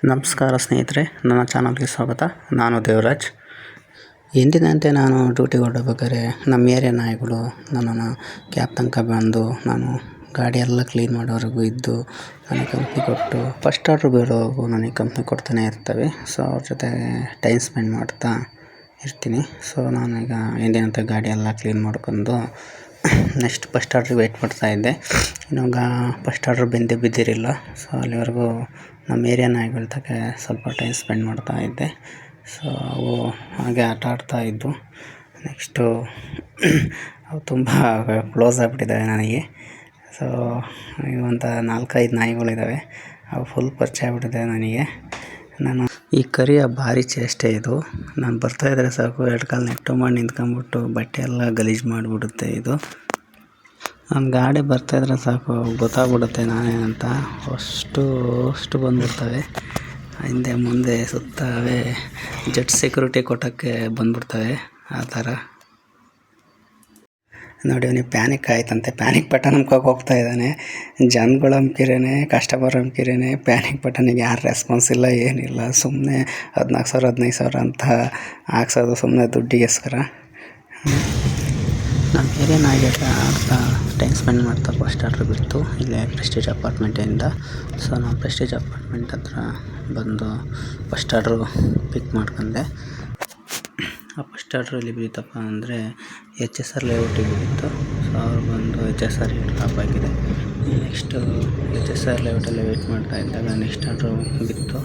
ನಮಸ್ಕಾರ ಸ್ನೇಹಿತರೆ, ನನ್ನ ಚಾನಲ್ಗೆ ಸ್ವಾಗತ. ನಾನು ದೇವರಾಜ್. ಎಂದಿನಂತೆ ನಾನು ಡ್ಯೂಟಿಗೆ ಹೊರಡಬೇಕಾದ್ರೆ ನಮ್ಮ ಏರಿಯಾ ನಾಯಿಗಳು ನನ್ನನ್ನು ಕ್ಯಾಬ್ ತನಕ ಬಂದು ನಾನು ಗಾಡಿ ಎಲ್ಲ ಕ್ಲೀನ್ ಮಾಡೋವರೆಗೂ ಇದ್ದು ನನಗೆ ಕಂಪ್ನಿ ಕೊಟ್ಟು ಫಸ್ಟ್ ಆರ್ಡ್ರ್ ಬೇರೋವರೆಗೂ ನನಗೆ ಕಂಪ್ನಿ ಕೊಡ್ತಾನೆ ಇರ್ತವೆ. ಸೊ ಅವ್ರ ಜೊತೆ ಟೈಮ್ ಸ್ಪೆಂಡ್ ಮಾಡ್ತಾ ಇರ್ತೀನಿ. ಸೊ ನಾನೀಗ ಎಂದಿನಂತೆ ಗಾಡಿ ಎಲ್ಲ ಕ್ಲೀನ್ ಮಾಡ್ಕೊಂಡು ನೆಕ್ಸ್ಟ್ ಫಸ್ಟ್ ಆರ್ಡ್ರಿಗೆ ವೆಯ್ಟ್ ಮಾಡ್ತಾಯಿದ್ದೆ. ಇವಾಗ ಫಸ್ಟ್ ಆರ್ಡ್ರ್ ಬಿದ್ದಿರಲಿಲ್ಲ. ಸೊ ಅಲ್ಲಿವರೆಗೂ ನಮ್ಮ ಏರಿಯಾ ನಾಯಿಗಳ ತಕ್ಕೆ ಸ್ವಲ್ಪ ಟೈಮ್ ಸ್ಪೆಂಡ್ ಮಾಡ್ತಾಯಿದ್ದೆ. ಸೊ ಅವು ಹಾಗೆ ಆಟ ಆಡ್ತಾಯಿದ್ದು. ನೆಕ್ಸ್ಟು ಅವು ತುಂಬ ಕ್ಲೋಸ್ ಆಗಿಬಿಟ್ಟಿದ್ದಾವೆ ನನಗೆ. ಸೊ ಒಂದು 4-5 ನಾಯಿಗಳಿದ್ದಾವೆ. ಅವು ಫುಲ್ ಪರಿಚಯ ಆಗಿಬಿಟ್ಟಿದ್ದಾವೆ ನನಗೆ. ನಾನು ಈ ಕರಿಯ ಭಾರಿ ಚೇಷ್ಟೆ ಇದು. ನಾನು ಬರ್ತಾಯಿದ್ರೆ ಸಾಕು 2 ಕಾಲು ನೆಟ್ಟು ಮಾಡಿ ನಿಂತ್ಕೊಂಡ್ಬಿಟ್ಟು ಬಟ್ಟೆ ಎಲ್ಲ ಗಲೀಜು ಮಾಡಿಬಿಡುತ್ತೆ ಇದು. ನನ್ನ ಗಾಡಿ ಬರ್ತಾಯಿದ್ರೆ ಸಾಕು ಗೊತ್ತಾಗ್ಬಿಡುತ್ತೆ ನಾನೇನಂತ. ಅಷ್ಟು ಬಂದ್ಬಿಡ್ತವೆ. ಹಿಂದೆ ಮುಂದೆ ಸುತ್ತವೇ ಜೆಟ್ ಸೆಕ್ಯೂರಿಟಿ ಕೊಟ್ಟೋಕ್ಕೆ ಬಂದ್ಬಿಡ್ತವೆ ಆ ಥರ. ನೋಡಿ, ಅವನಿಗೆ ಪ್ಯಾನಿಕ್ ಆಯ್ತಂತೆ. ಪ್ಯಾನಿಕ್ ಬಟನ್ ನಂಬ್ಕೋಕೆ ಹೋಗ್ತಾ ಇದ್ದಾನೆ. ಜನಗಳು ಅಂಬ್ಕಿರೇನೆ, ಕಸ್ಟಮರ್ ಅಂಬ್ಕಿರೇನೆ, ಪ್ಯಾನಿಕ್ ಬಟನಿಗೆ ಯಾರು ರೆಸ್ಪಾನ್ಸ್ ಇಲ್ಲ, ಏನಿಲ್ಲ. ಸುಮ್ಮನೆ 14,000 15,000 ಅಂತ ಹಾಕ್ಸೋದು ಸುಮ್ಮನೆ ದುಡ್ಡಿಗೋಸ್ಕರ. ನಮ್ಮ ಏರಿಯಾ ನಾಯಿಗೆ ಆಡ್ತಾ ಟೈಮ್ ಸ್ಪೆಂಡ್ ಮಾಡ್ತಾ ಫಸ್ಟ್ ಆರ್ಡ್ರ್ ಬಿತ್ತು ಇಲ್ಲೇ ಪ್ರೆಸ್ಟೀಜ್ ಅಪಾರ್ಟ್ಮೆಂಟಿಂದ. ಸೊ ನಾವು ಪ್ರೆಸ್ಟೀಜ್ ಅಪಾರ್ಟ್ಮೆಂಟ್ ಹತ್ರ ಬಂದು ಫಸ್ಟ್ ಆರ್ಡ್ರು ಪಿಕ್ ಮಾಡ್ಕೊಂಡೆ. ಆ ಫಸ್ಟ್ ಆರ್ಡ್ರ್ ಎಲ್ಲಿ ಬಿದ್ದಿತ್ತಪ್ಪ ಅಂದರೆ HSR ಲೇಔಟಿಗೆ ಬಿದ್ದಿತ್ತು. ಸೊ ಅವ್ರು ಬಂದು HSR ಡ್ರಾಪ್ ಆಗಿದೆ. ನೆಕ್ಸ್ಟು HSR ಲೇಔಟಲ್ಲಿ ವೆಯ್ಟ್ ಮಾಡ್ತಾ ಇದ್ದಾಗ ನೆಕ್ಸ್ಟ್ ಆರ್ಡ್ರು ಬಿತ್ತು.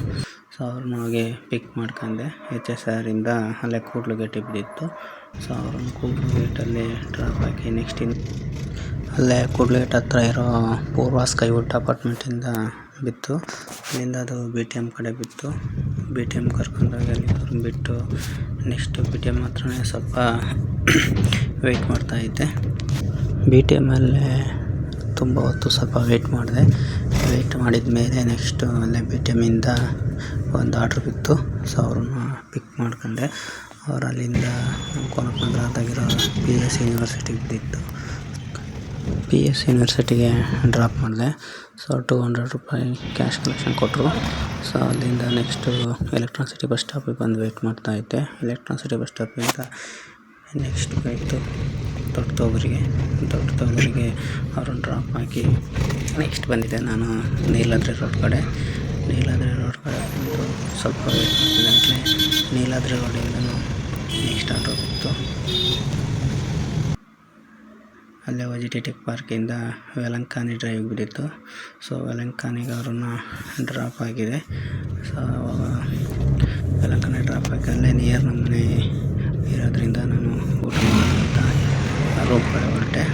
ಸೊ ಅವ್ರನ್ನ ಹೋಗಿ ಪಿಕ್ ಮಾಡ್ಕೊಂಡೆ. HSRಯಿಂದ ಅಲ್ಲೇ ಕೂಡ್ಲುಗೇಟಿಗೆ ಬಿದ್ದಿತ್ತು. ಸೊ ಅವ್ರನ್ನ ಕೂಡ್ಲುಗೇಟಲ್ಲಿ ಡ್ರಾಪ್ ಹಾಕಿ ನೆಕ್ಸ್ಟ್ ಅಲ್ಲೇ ಕೂಡ್ಲುಗೇಟ್ ಹತ್ರ ಇರೋ ಪೂರ್ವ ಸ್ಕೈವುಡ್ ಅಪಾರ್ಟ್ಮೆಂಟಿಂದ ಬಿತ್ತು. ಅಲ್ಲಿಂದ ಅದು BTM ಕಡೆ ಬಿತ್ತು. BTM ಕರ್ಕೊಂಡೋಗಿ ಅಲ್ಲಿ ಅವ್ರನ್ನ ಬಿಟ್ಟು ನೆಕ್ಸ್ಟು BTM ಹತ್ರನೇ ಸ್ವಲ್ಪ ವೆಯ್ಟ್ ಮಾಡ್ತಾಯಿದ್ದೆ. BTMಲ್ಲೇ ತುಂಬ ಹೊತ್ತು ಸ್ವಲ್ಪ ವೆಯ್ಟ್ ಮಾಡಿದೆ. ವೆಯ್ಟ್ ಮಾಡಿದ ಮೇಲೆ ನೆಕ್ಸ್ಟು ಅಲ್ಲೇ BTMಯಿಂದ ಒಂದು ಆರ್ಡ್ರ್ ಬಿತ್ತು. ಸೊ ಅವ್ರನ್ನ ಪಿಕ್ ಮಾಡ್ಕೊಂಡೆ. ಅವ್ರು ಅಲ್ಲಿಂದ ಕೋನಪ್ಪನಗರದಾಗಿರೋ PS ಯೂನಿವರ್ಸಿಟಿಗೆ ಬಿದ್ದಿತ್ತು. PS ಯೂನಿವರ್ಸಿಟಿಗೆ ಡ್ರಾಪ್ ಮಾಡಿದೆ. ಸೊ 200 ರೂಪಾಯಿ ಕ್ಯಾಶ್ ಕಲೆಕ್ಷನ್ ಕೊಟ್ಟರು. ಸೊ ಅಲ್ಲಿಂದ ನೆಕ್ಸ್ಟು ಎಲೆಕ್ಟ್ರಾನಿಕ್ ಸಿಟಿ ಬಸ್ ಸ್ಟಾಪಿಗೆ ಬಂದು ವೆಯ್ಟ್ ಮಾಡ್ತಾಯಿದ್ದೆ. ಎಲೆಕ್ಟ್ರಾನಿಕ್ ಸಿಟಿ ಬಸ್ ಸ್ಟಾಪಿಂದ ನೆಕ್ಸ್ಟ್ ಹೋಯಿತು ದೊಡ್ಡ ತೊಗರಿಗೆ ಅವ್ರನ್ನ ಡ್ರಾಪ್ ಹಾಕಿ ನೆಕ್ಸ್ಟ್ ಬಂದಿದ್ದೆ ನಾನು ನೀಲಾದ್ರಿ ರೋಡ್ ಕಡೆ ಬಂದು ಸ್ವಲ್ಪ ವೆಯ್ಟ್ ಮಾಡಿದಂತೆ ನೀಲಾದ್ರಿ ರೋಡಿಂದನೂ ನೆಕ್ಸ್ಟ್ ಆಟೋ ಬಿತ್ತು. ಅಲ್ಲೇ OGTT ಪಾರ್ಕಿಂದ ವೆಲಂಕಾನಿ ಡ್ರೈವ್ಗೆ ಬಿದ್ದಿತ್ತು. ಸೊ ವೆಲಂಕಾನಿಗೆ ಅವ್ರನ್ನ ಡ್ರಾಪ್ ಆಗಿದೆ. ಸೊ ಅವಾಗ ವೆಲಂಕಾನಿ ಡ್ರಾಪ್ ಹಾಕಿ ಅಲ್ಲೇ ನಿಯರ್ ನಮ್ಮ ಮನೆ ಇರೋದ್ರಿಂದ ನಾನು ಊಟ ಮಾಡೋದಂತ ರೂಮ್ ಕಡೆ ಹೊರಟೆ.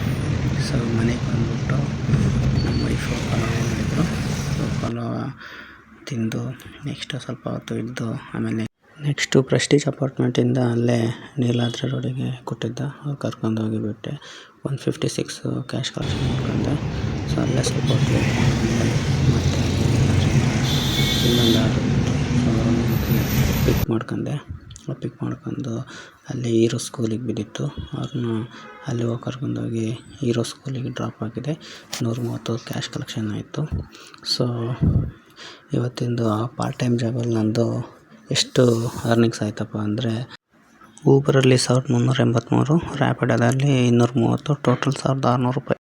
ಸೊ ಮನೆಗೆ ಬಂದ್ಬಿಟ್ಟು ನಮ್ಮ ವೈಫು ಪಲಾವ್ ಮಾಡಿದ್ರು. ಸೊ ಪಲಾವ್ ತಿಂದು ನೆಕ್ಸ್ಟು ಸ್ವಲ್ಪ ಹೊತ್ತು ಇದ್ದು ಆಮೇಲೆ ನೆಕ್ಸ್ಟು ಪ್ರೆಸ್ಟೀಜ್ ಅಪಾರ್ಟ್ಮೆಂಟಿಂದ ಅಲ್ಲೇ ನೀಲಾದ್ರಿ ರೋಡಿಗೆ ಕೊಟ್ಟಿದ್ದ. ಅವ್ರು ಕರ್ಕೊಂಡೋಗಿ ಬಿಟ್ಟೆ. 156 ಕ್ಯಾಶ್ ಕಲೆಕ್ಷನ್ ಮಾಡ್ಕೊಂಡೆ. ಸೊ ಅಲ್ಲೇ ಸ್ವಲ್ಪ ಹೊತ್ತು ವೇಟ್ ಮಾಡ್ಕೊಂಡೆ. ಮತ್ತು ಇನ್ನೊಂದು ಆರ್ಡ್ರ್ ಪಿಕ್ ಮಾಡ್ಕೊಂಡೆ. ಪಿಕ್ ಮಾಡ್ಕೊಂಡು ಅಲ್ಲಿ ಹೀರೋ ಸ್ಕೂಲಿಗೆ ಬಿದ್ದಿತ್ತು. ಅವ್ರನ್ನ ಅಲ್ಲಿ ಹೋಗಿ ಕರ್ಕೊಂಡೋಗಿ ಹೀರೋ ಸ್ಕೂಲಿಗೆ ಡ್ರಾಪ್ ಆಗಿದೆ. 130 ಕ್ಯಾಶ್ ಕಲೆಕ್ಷನ್ ಆಯಿತು. ಸೊ ಇವತ್ತಿಂದು ಪಾರ್ಟ್ ಟೈಮ್ ಜಾಬಲ್ಲಿ ನಂದು ಎಷ್ಟು ಅರ್ನಿಂಗ್ಸ್ ಆಯ್ತಪ್ಪ ಅಂದರೆ ಊಬರಲ್ಲಿ 1383, ರ್ಯಾಪಿಡೋದಲ್ಲಿ 230, ಟೋಟಲ್ 1,600 ರೂಪಾಯಿ.